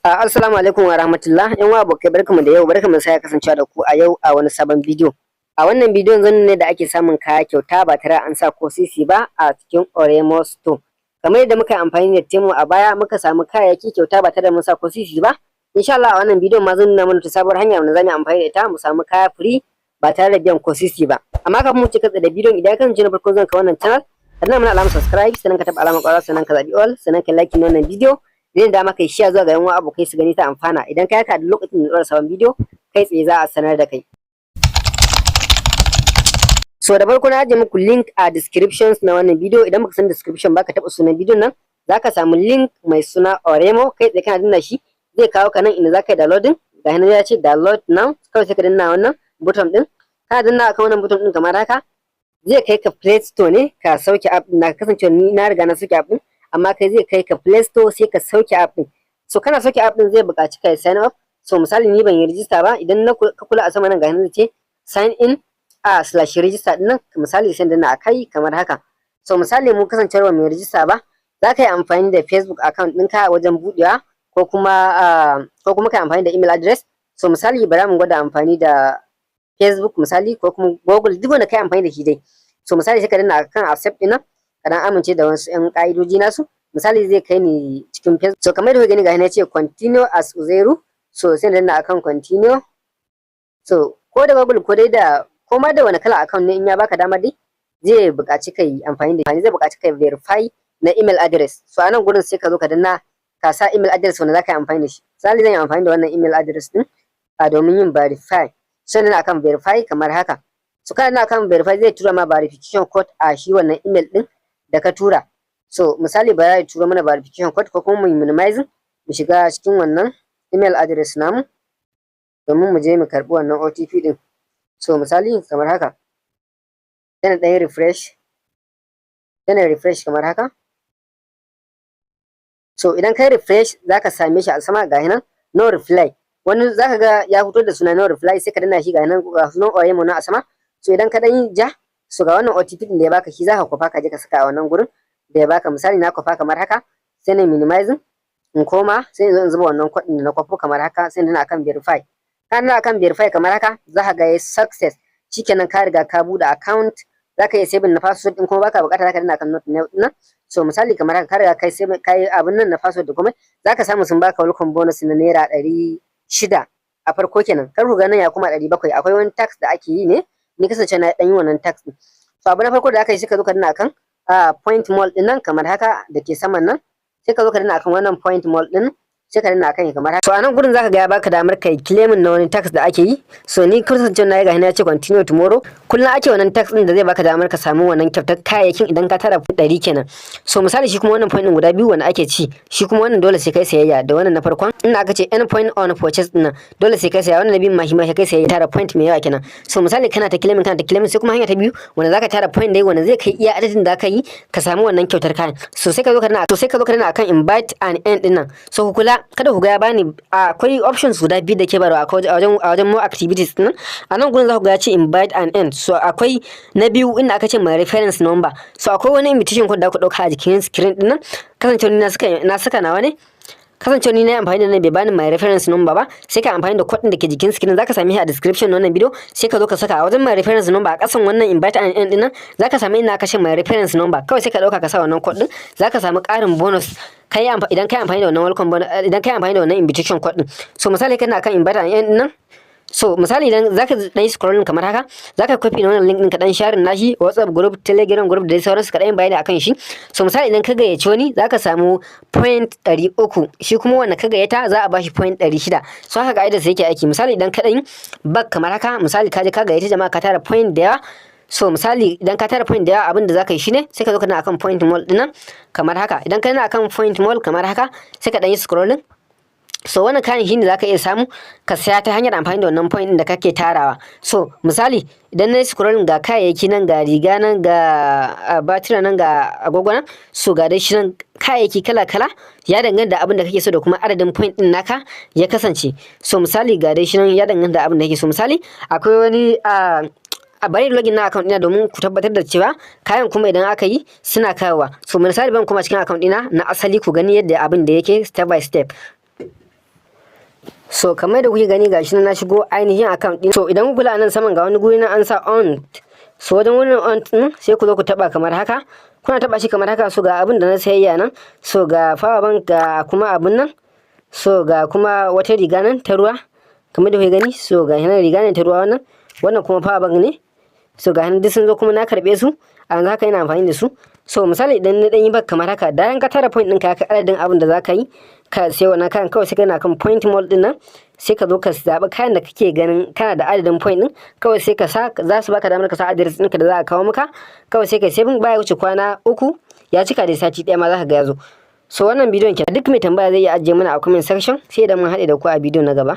Assalamu alaikum wa rahmatullah. Yan uwa abokai barkamu da yau, barkamu sai kasancewa da ku a yau a wani sabon bidiyo. A wannan bidiyon zan ne da ake samun kaya kyauta ba tare an sa ko sisi ba a cikin Oremo Store. Kamar yadda muka yi amfani da Temu a baya muka samu kayayyaki kyauta ba tare da mun sa ko sisi ba. Insha Allah a wannan bidiyon ma zan nuna mana ta sabuwar hanya wanda zamu yi amfani da ita mu samu kaya free ba tare da biyan ko sisi ba. Amma kafin mu cika da bidiyon idan ka kasance na farko zan ka wannan channel, sannan mana alamar subscribe, sannan ka taɓa alamar ƙwarar, sannan ka zaɓi all, sannan ka like wannan bidiyo. Zai da maka share zuwa ga yan abokai su gani ta amfana. Idan ka yaka da lokacin da ɗora sabon bidiyo kai tsaye za a sanar da kai. So da farko na ajiye muku link a descriptions na wannan bidiyo. Idan baka san description baka taɓa sunan bidiyon nan zaka samu link mai suna Oremo, kai tsaye kana danna shi zai kawo ka nan inda zaka yi downloading. Ga nan ya ce download now, kawai sai ka danna wannan button din. Kana danna akan wannan button din kamar haka zai kai ka Play Store ne ka sauke app din. Na kasance ni na riga na sauke app din, amma kai zai kai ka Play Store sai ka sauke app din. So kana sauke app din zai buƙaci kai sign up. So misali ni ban yi register ba, idan na ka kula a sama nan ga nan ce sign in /register din nan, misali sai danna akai kamar haka. So misali mu kasancewa mai register ba, za ka yi amfani da Facebook account ɗinka wajen buɗewa ko kuma kai amfani da email address. So misali bari mu gwada amfani da Facebook misali ko kuma Google, duk wanda kai amfani da shi dai. So misali sai ka danna akan accept din nan, kana amince da wasu ƴan ƙa'idoji nasu. Misali zai kai ni cikin Facebook. So kamar yadda kuka gani ga ce continue as Uzairu. So sai danna akan continue. So ko da Google ko dai da ko ma da wani kala account ne in ya baka dama dai zai buƙaci kai amfani da zai buƙaci kai verify na email address. So a nan gurin sai ka zo ka danna ka sa email address wanda zaka yi amfani da shi. Misali zan yi amfani da wannan email address din domin yin verify. Sai danna akan verify kamar haka. So kana akan verify zai tura ma verification code a shi wannan email din da ka tura. So misali ba ya tura mana verification code ko kuma mu minimizing mu shiga cikin wannan email address namu domin mu je mu karbi wannan OTP din. So misali kamar haka yana ɗan refresh kamar haka. So idan kai refresh zaka same shi a sama ga nan no reply. Wani zaka ga ya fito da suna no reply sai ka danna shi ga nan ga sunan Oremo na a sama. So idan ka dan ja so ga wannan OTP din da ya baka shi zaka kwafa ka je ka saka a wannan gurin da ya baka. Misali na kwafa kamar haka sai na minimizing in koma sai in zo in zuba wannan code din na kwafo kamar haka sai na akan verify. Kana akan verify kamar haka zaka ga success, shikenan ka riga ka bude account. Zaka iya saving na password din kuma baka bukata zaka danna akan note na. So misali kamar haka ka riga kai sai kai abin nan na password da kuma zaka samu sun baka welcome bonus na naira 600 a farko kenan. Kar ku ga nan ya kuma 700, akwai wani tax da ake yi ne, ni kasance na dan yi wannan tax din. So abu na farko da aka yi sai ka zo ka danna akan point mall din nan kamar haka da ke saman nan, sai ka zo ka danna akan wannan point mall din sai ka danna akan kamar haka. So anan gurin zaka ga ya baka damar kai claim na wani tax da ake yi. So ni kasance na yi ga ya ce continue tomorrow. Kullum ake wannan tax din da zai baka damar ka samu wannan kyautar kayayyakin idan ka tara 100 kenan. So misali shi kuma wannan point din guda biyu wanda ake ci, shi kuma wannan dole sai kai sayayya da wannan na farkon. In aka ce any point on purchase din nan dole sai kai sayayya, wannan na biyun ma shi ma kai sayayya tara point mai yawa kenan. So misali kana ta claiming sai kuma hanya ta biyu wanda zaka tara point dai wanda zai kai iya adadin da ka yi ka samu wannan kyautar kayan. So sai ka zo ka danna akan invite and end din nan. So ku kula kada ku ga ya bani akwai options guda biyu da ke barwa a wajen more activities din. A nan gurin za ku ga ya ce invite and end. So akwai na biyu inda aka ce my reference number. So akwai wani invitation code da ku dauka a jikin screen din nan. Kasancewa ni na saka nawa ne, kasancewa ni na amfani da nan bai bani my reference number ba, sai ka amfani da code din da ke jikin screen. Zaka same shi a description na wannan video, sai ka zo ka saka a wajen my reference number a kasan wannan invite and end din nan. Zaka same ina kashe my reference number, kawai sai ka dauka ka sa wannan code din. Zaka samu ƙarin bonus idan kai amfani da wannan welcome bonus, idan kai amfani da wannan invitation code din. So misali kana kan invite and end din nan. So misali idan zaka dan scrolling kamar haka zaka copy na wannan link din ka dan share nashi WhatsApp group, Telegram group da sauransu ka dan bayani akan shi. So misali idan ka gayyace wani zaka samu point 300, shi kuma wanda ka gayyata za a bashi point 600. So haka ga sai yake aiki. Misali idan ka dan back kamar haka, misali ka je ka gayyata jama'a ka tara point da yawa. So misali idan ka tara point da yawa abin da zaka yi shine sai ka zo kana akan point mall din nan kamar haka. Idan kana akan point mall kamar haka sai ka dan yi scrolling. So wannan kayan shine zaka iya samu ka saya ta hanyar amfani da wannan point din da kake tarawa. So misali idan na scrolling ga kayayyaki nan, ga riga nan, ga batira nan, ga agogo nan. So ga dai shi nan kayayyaki kala kala, ya danganta da abin da kake so da kuma adadin point din naka ya kasance. So misali ga dai shi nan ya danganta da abin da kake so. Misali akwai wani a bari login na account ɗina domin ku tabbatar da cewa kayan kuma idan aka yi suna kawowa. So misali ban kuma cikin account ɗina na asali ku gani yadda abin da yake step by step. So kamar da kuke gani gashi na shigo ainihin account din. So idan ku kula nan saman ga wani guri na an sa on. So wajen wannan on din sai ku zo ku taba kamar haka. Kuna taba shi kamar haka, so ga abin da na sayayya nan, so ga power bank, ga kuma abun nan, so ga kuma wata riga nan ta ruwa kamar da kuke gani. So ga hinan riga ne ta ruwa wannan kuma power bank ne. So ga hinan duk sun zo kuma na karbe su a yanzu haka ina amfani da su. So misali idan na dan yi bak kamar haka, dan ka tara point ɗinka ka adadin abin da zaka yi ka sai wannan kayan, kawai sai kana kan point mall din nan, sai ka zo ka zaɓi kayan da kake ganin kana da adadin point din, kawai sai ka sa, za su baka damar ka sa address ɗinka da za a kawo maka, kawai sai ka sai baya wuce kwana 3 ya cika da sati 1 ma za ka ga ya zo. So wannan bidiyon kenan, duk mai tambaya zai iya ajiye mana a comment section, sai idan mun haɗe da ku a bidiyo na gaba.